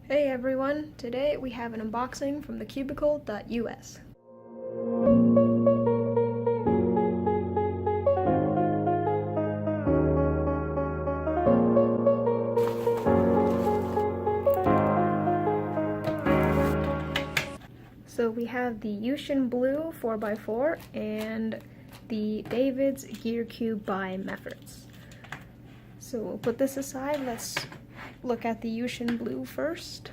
Hey everyone, today we have an unboxing from thecubicle.us. So we have the Yuxin Blue 4x4 and the David's Gear Cube by Meffert. So we'll put this aside. Let's look at the Yuxin Blue first.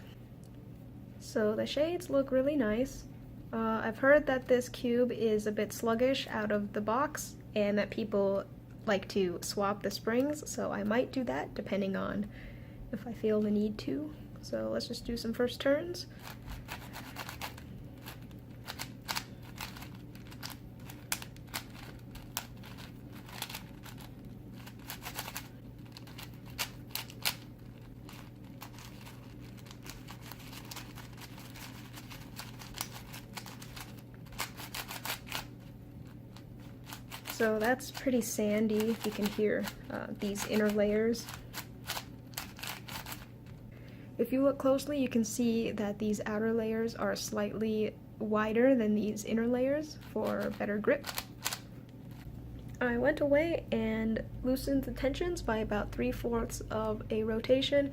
So the shades look really nice. I've heard that this cube is a bit sluggish out of the box and that people like to swap the springs, so I might do that depending on if I feel the need to. So let's just do some first turns. So that's pretty sandy, if you can hear these inner layers. If you look closely, you can see that these outer layers are slightly wider than these inner layers for better grip. I went away and loosened the tensions by about 3/4 of a rotation,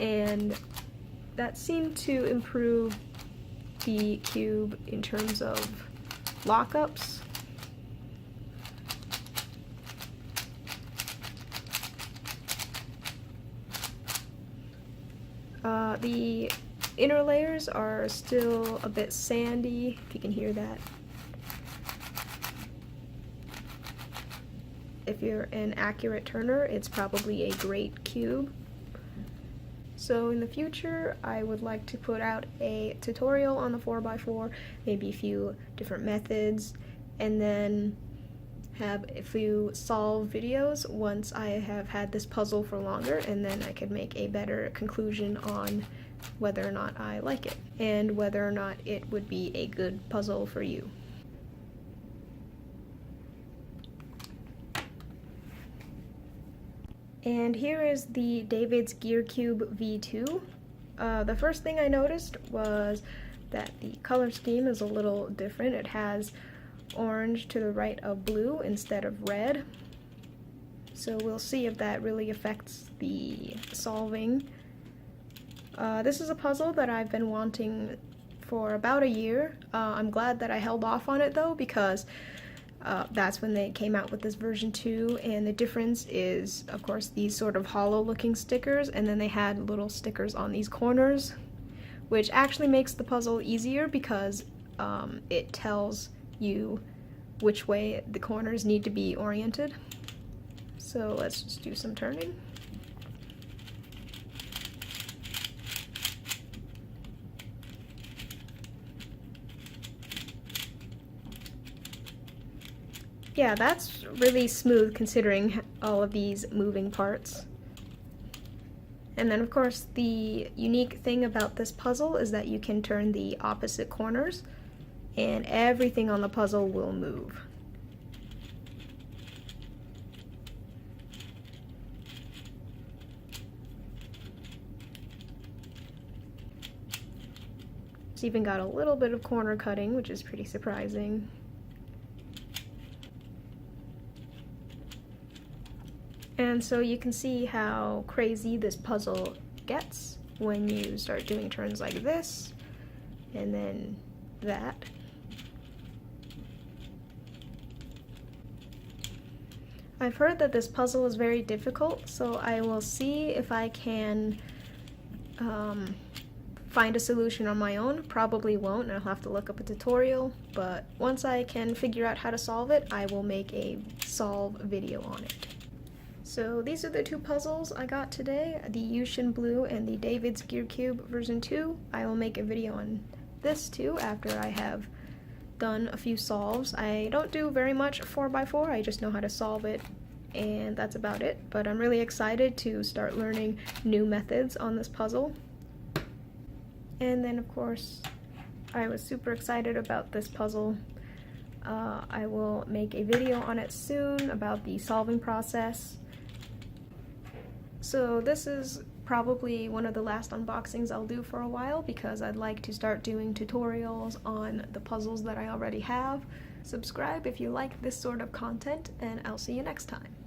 and that seemed to improve the cube in terms of lockups. The inner layers are still a bit sandy, if you can hear that. If you're an accurate turner, it's probably a great cube. So in the future, I would like to put out a tutorial on the 4x4, maybe a few different methods, and then have a few solve videos once I have had this puzzle for longer, and then I could make a better conclusion on whether or not I like it and whether or not it would be a good puzzle for you. And here is the David's Gear Cube V2. The first thing I noticed was that the color scheme is a little different. It has orange to the right of blue instead of red. So we'll see if that really affects the solving. This is a puzzle that I've been wanting for about a year. I'm glad that I held off on it though, because that's when they came out with this version 2, and the difference is, of course, these sort of hollow looking stickers, and then they had little stickers on these corners, which actually makes the puzzle easier because it tells you which way the corners need to be oriented. So let's just do some turning. Yeah, that's really smooth considering all of these moving parts. And then of course the unique thing about this puzzle is that you can turn the opposite corners and everything on the puzzle will move. It's even got a little bit of corner cutting, which is pretty surprising. And so you can see how crazy this puzzle gets when you start doing turns like this, and then that. I've heard that this puzzle is very difficult, so I will see if I can find a solution on my own. Probably won't, and I'll have to look up a tutorial, but once I can figure out how to solve it, I will make a solve video on it. So these are the two puzzles I got today, the Yuxin Blue and the David's Gear Cube version 2. I will make a video on this too after I have done a few solves. I don't do very much 4x4, I just know how to solve it, and that's about it. But I'm really excited to start learning new methods on this puzzle. And then of course, I was super excited about this puzzle. I will make a video on it soon about the solving process. So this is probably one of the last unboxings I'll do for a while because I'd like to start doing tutorials on the puzzles that I already have. Subscribe if you like this sort of content, and I'll see you next time.